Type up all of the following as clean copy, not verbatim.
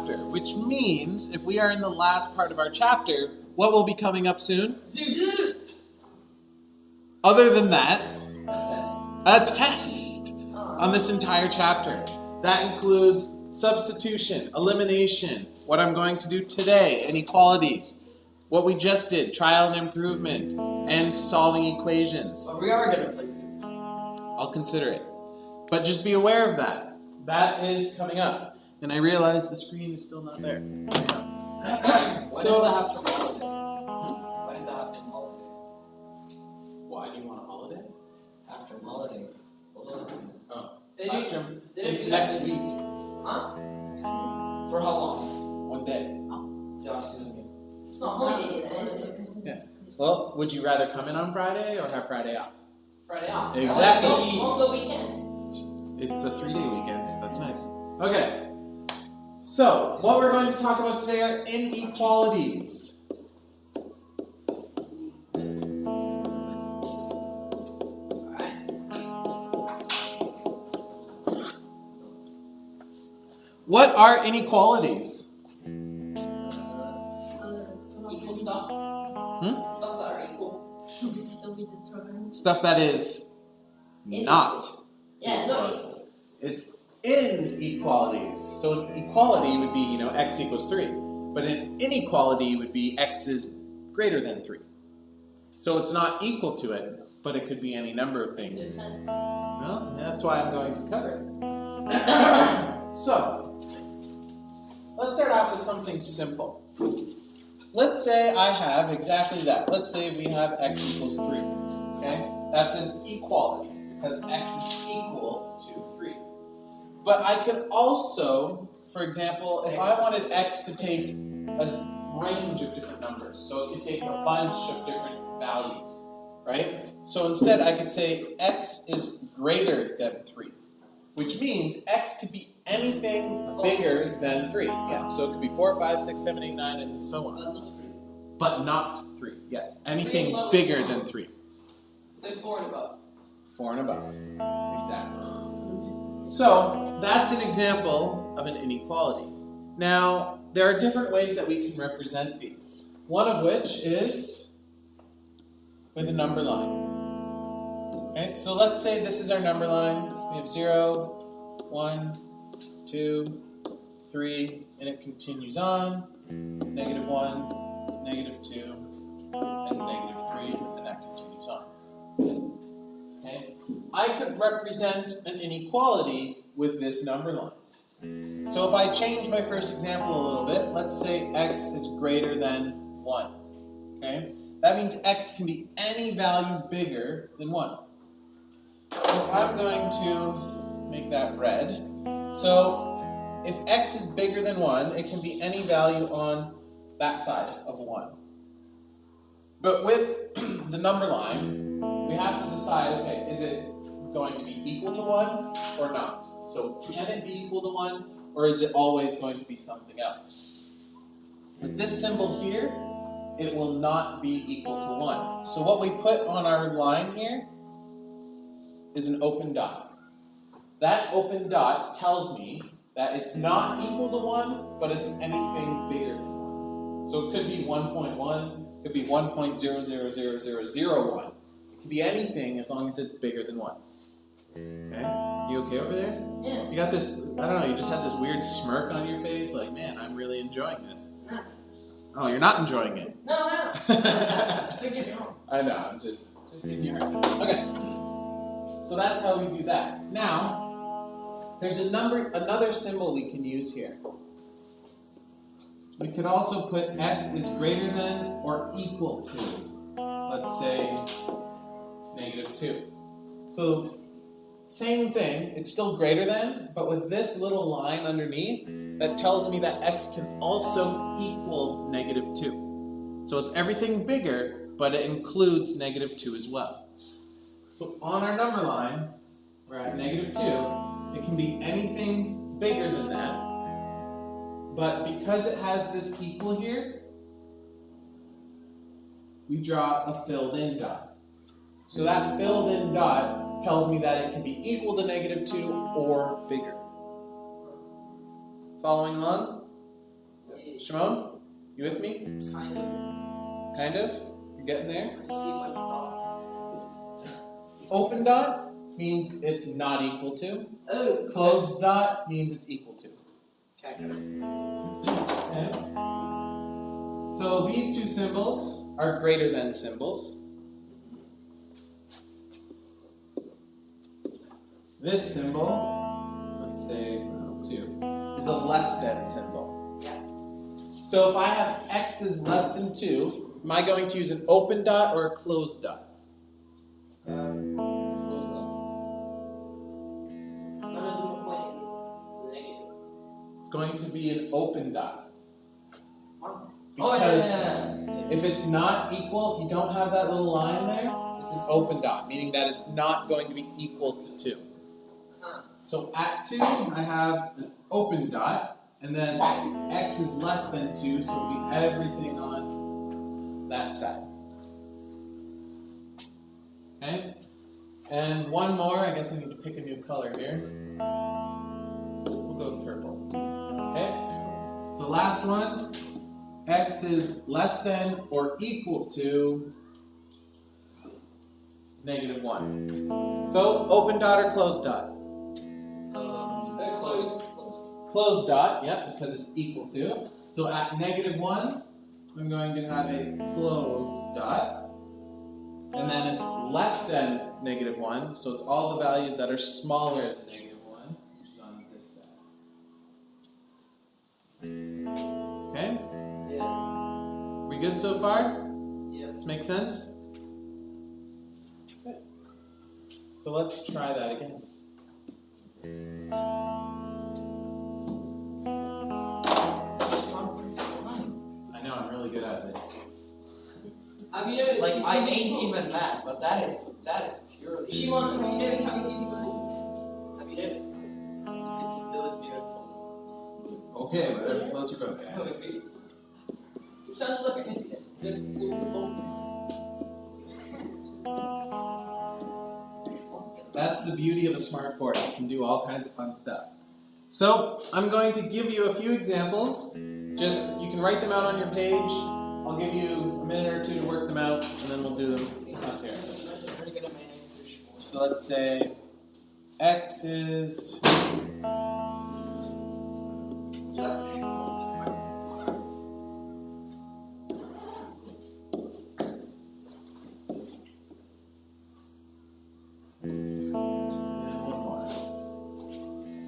chapter, which means if we are in the last part of our chapter, what will be coming up soon? Other than that, a test on this entire chapter. That includes substitution, elimination, what I'm going to do today, inequalities, what we just did, trial and improvement, and solving equations. But we are going to play games. I'll consider it. But just be aware of that. That is coming up. And I realize the screen is still not there. When is the after holiday? When is the after holiday? Why do you want a holiday? After holiday. Oh. Did It's next week. Huh? For how long? 1 day. Josh isn't here. It's not holiday then, is it? Yeah. Well, would you rather come in on Friday or have Friday off? Friday off. Exactly. Longer weekend. It's a 3-day weekend, so that's nice. Okay. So, what we're going to talk about today are inequalities. Alright. What are inequalities? Equal stuff. Stuff that are equal. Stuff that is not. Yeah, not equal. It's inequalities. So an equality would be, x equals 3. But an inequality would be x is greater than 3. So it's not equal to it, but it could be any number of things. Well, that's why I'm going to cover it. So, let's start off with something simple. Let's say I have exactly that. Let's say we have x equals 3. Okay? That's an equality because x is equal to 3. But I could also, for example, if I wanted x to take a range of different numbers, so it could take a bunch of different values, right? So instead I could say x is greater than 3, which means x could be anything bigger than 3. Yeah, so it could be 4, 5, 6, 7, 8, 9, and so on. But not 3, yes. Anything bigger than 3. Say 4 and above. 4 and above. Exactly. So, that's an example of an inequality. Now, there are different ways that we can represent these. One of which is with a number line. Okay, so let's say this is our number line. We have 0, 1, 2, 3, and it continues on. -1, -2, and -3, and that continues on. Okay? I could represent an inequality with this number line. So if I change my first example a little bit, let's say x is greater than 1. Okay? That means x can be any value bigger than 1. So I'm going to make that red. So if x is bigger than 1, it can be any value on that side of 1. But with the number line, we have to decide, okay, is it going to be equal to 1 or not? So can it be equal to 1, or is it always going to be something else? With this symbol here, it will not be equal to 1. So what we put on our line here is an open dot. That open dot tells me that it's not equal to 1, but it's anything bigger than 1. So it could be 1.1, it could be 1.000001. It could be anything as long as it's bigger than 1. Okay? You okay over there? Yeah. You got this, I don't know, you just had this weird smirk on your face, like, man, I'm really enjoying this. No. Oh, you're not enjoying it. No. They're getting home. I know, I'm just giving you a hard time. Okay. So that's how we do that. Now, there's another symbol we can use here. We could also put x is greater than or equal to, let's say, -2. So, same thing, it's still greater than, but with this little line underneath, that tells me that x can also equal -2. So it's everything bigger, but it includes -2 as well. So on our number line, we're at -2. It can be anything bigger than that. But because it has this equal here, we draw a filled in dot. So that filled in dot tells me that it can be equal to -2 or bigger. Following along? Shimon, you with me? Kind of. Kind of? You're getting there? I see my thoughts. Open dot means it's not equal to. Oh. Closed dot means it's equal to. Okay. Okay. So these two symbols are greater than symbols. This symbol, let's say 2, is a less than symbol. Yeah. So if I have x is less than 2, am I going to use an open dot or a closed dot? Close those. None of them are pointing to the negative. It's going to be an open dot. Because if it's not equal, if you don't have that little line there, it's an open dot, meaning that it's not going to be equal to 2. So at 2, I have an open dot, and then x is less than 2, so it'll be everything on that side. Okay? And one more, I guess I need to pick a new color here. We'll go with purple. Okay? So last one, x is less than or equal to -1. So open dot or closed dot? close. Closed dot, yeah, because it's equal to. So at -1, I'm going to have a closed dot. And then it's less than -1, so it's all the values that are smaller than -1, which is on this side. Okay? Yeah. We good so far? Yeah. This make sense? Okay. So let's try that again. Just draw a perfect line. I know I'm really good at it. Have you noticed? Like he's I using ain't tools? even mad, but that is purely. Shimon, have you noticed how he's using tools? Have you noticed? It still is beautiful. Okay, whatever floats your boat, Oh, guys. it's beautiful. It sounded like a hippie then. Then full of That's the beauty of a smart board. You can do all kinds of fun stuff. So I'm going to give you a few examples. Just you can write them out on your page. I'll give you a minute or 2 to work them out, and then we'll do them up here. Pretty good at my names. So let's say x is and one more.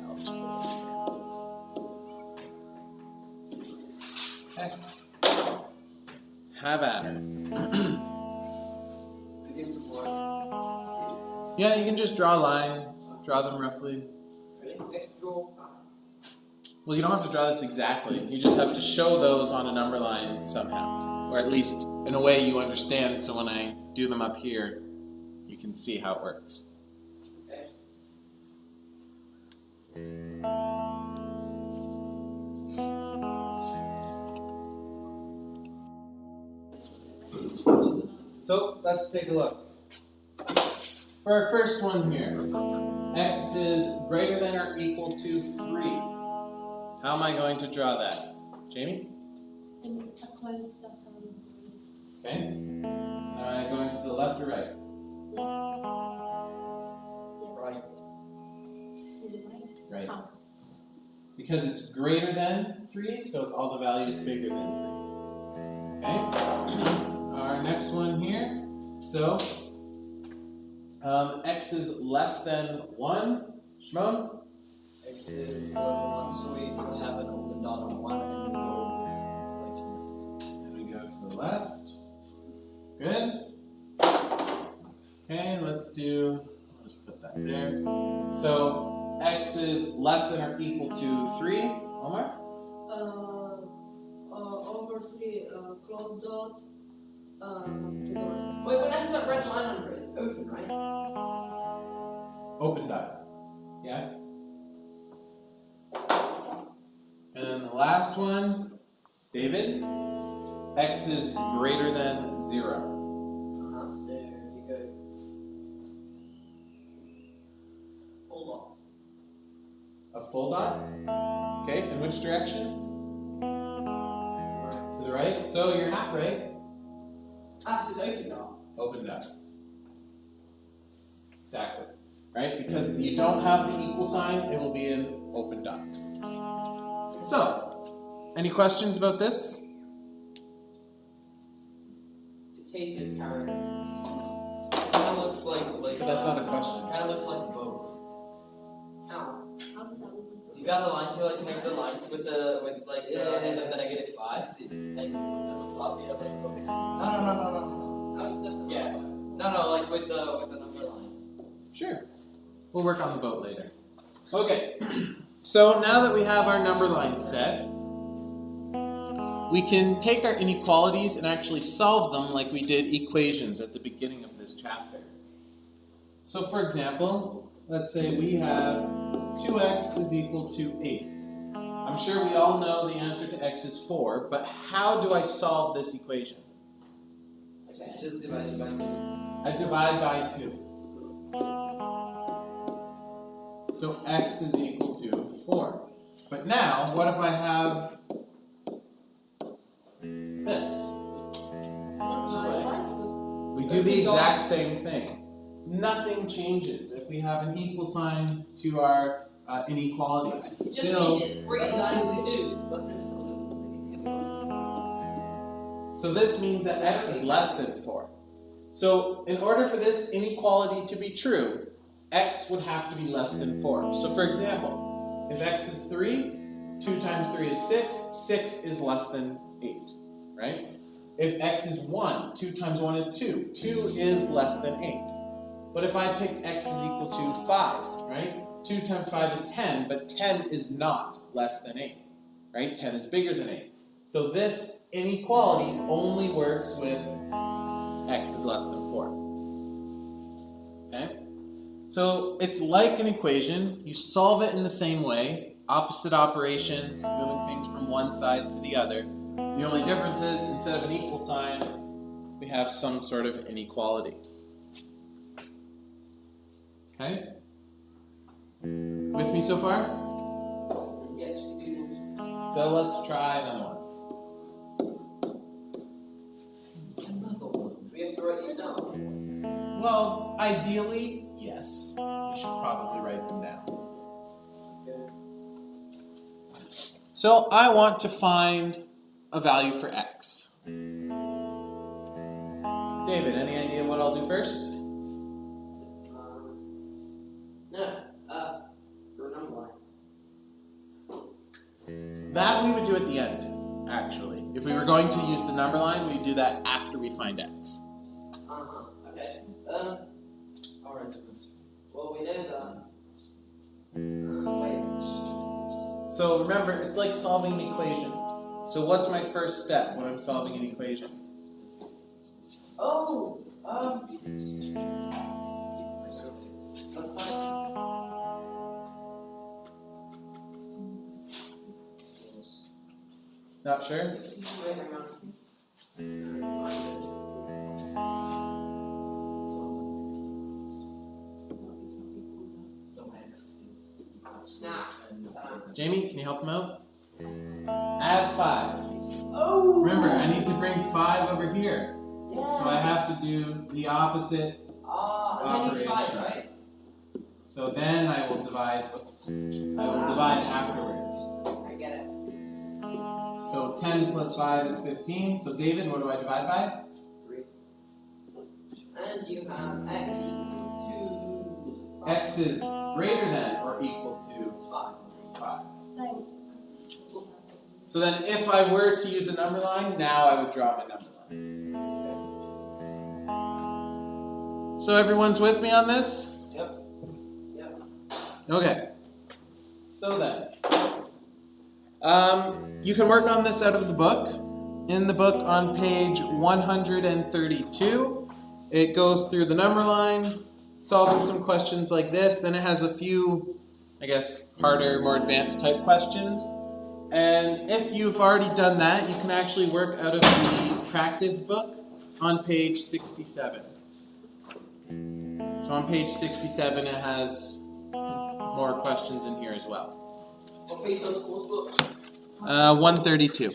I'll just put it here. Okay. Have at it. Against the board. Yeah, you can just draw a line, draw them roughly. Next draw. Well, you don't have to draw this exactly. You just have to show those on a number line somehow. Or at least in a way you understand, so when I do them up here, you can see how it works. Okay. So, let's take a look. For our first one here, x is greater than or equal to 3. How am I going to draw that? Jamie? And a closed dot on the Okay. Going to the left or right? Right. Is it right? Right. Oh. Because it's greater than 3, so it's all the values bigger than 3. Okay? Our next one here. So, x is less than 1. Shimon? X is less than 1, so we will have an open dot on 1 and go like to And we go to the left. Good. Okay, let's do, I'll just put that there. So, x is less than or equal to 3. Omar? Over 3, closed dot, to the left. Wait, what has that red line under it? It's open, right? Open dot. Yeah? And then the last one, David. X is greater than 0. there you go. Hold on. A full dot? Okay, in which direction? right? So your half right Actually, open dot. opened up. Exactly. Right? Because you don't have the equal sign, it will be an open dot. So, any questions about this? Potatoes, carrot. Kind of looks like But that's not a question. Kind of looks like a boat. How? How does that look? You got the lines. You like connect the lines with the end of the negative 5. Like at the top, you have like a boat. No. How is different? Yeah. No. Like with the number line. Sure. We'll work on the boat later. Okay. So now that we have our number line set, we can take our inequalities and actually solve them like we did equations at the beginning of this chapter. So for example, let's say we have 2x is equal to 8. I'm sure we all know the answer to x is 4, but how do I solve this equation? It's just divided by 2. I divide by 2. So x is equal to 4. But now, what if I have this? We do the exact same thing. Nothing changes if we have an equal sign to our inequality. I Just still, means it's greater than 2. But there's a so this means that x is less than 4. So in order for this inequality to be true, x would have to be less than 4. So for example, if x is 3, 2 times 3 is 6, 6 is less than 8, right? If x is 1, 2 times 1 is 2, 2 is less than 8. But if I pick x is equal to 5, right? 2 times 5 is 10, but 10 is not less than 8, right? 10 is bigger than 8. So this inequality only works with x is less than 4. Okay? So it's like an equation. You solve it in the same way. Opposite operations, moving things from one side to the other. The only difference is instead of an equal sign, we have some sort of inequality. Okay? With me so far? Yes, you do. So let's try another one. another one. We have to write these down. Well, ideally, yes. We should probably write them down. So I want to find a value for x. David, any idea what I'll do first? For a number line. That we would do at the end, actually. If we were going to use the number line, we'd do that after we find x. Okay. Alright, Well, we know that. Wait. So remember, it's like solving an equation. So what's my first step when I'm solving an equation? Oh. That's fine. Not sure? Wait, hang on. Jamie, can you help him out? Add 5. Oh. Remember, I need to bring 5 over here. Yeah. So I have to do the opposite. And then you divide, right? So then I will divide, afterwards. I get it. So 10 plus 5 is 15. So David, what do I divide by? 3. And you have x equals to X is greater than or equal to 5. 5. So then if I were to use a number line, now I would draw my number line. So everyone's with me on this? Yep. Okay. So then, you can work on this out of the book. In the book on page 132, it goes through the number line, solving some questions like this. Then it has a few, I guess, harder, more advanced type questions. And if you've already done that, you can actually work out of the practice book on page 67. So on page 67, it has more questions in here as well. What page on the course book? 132.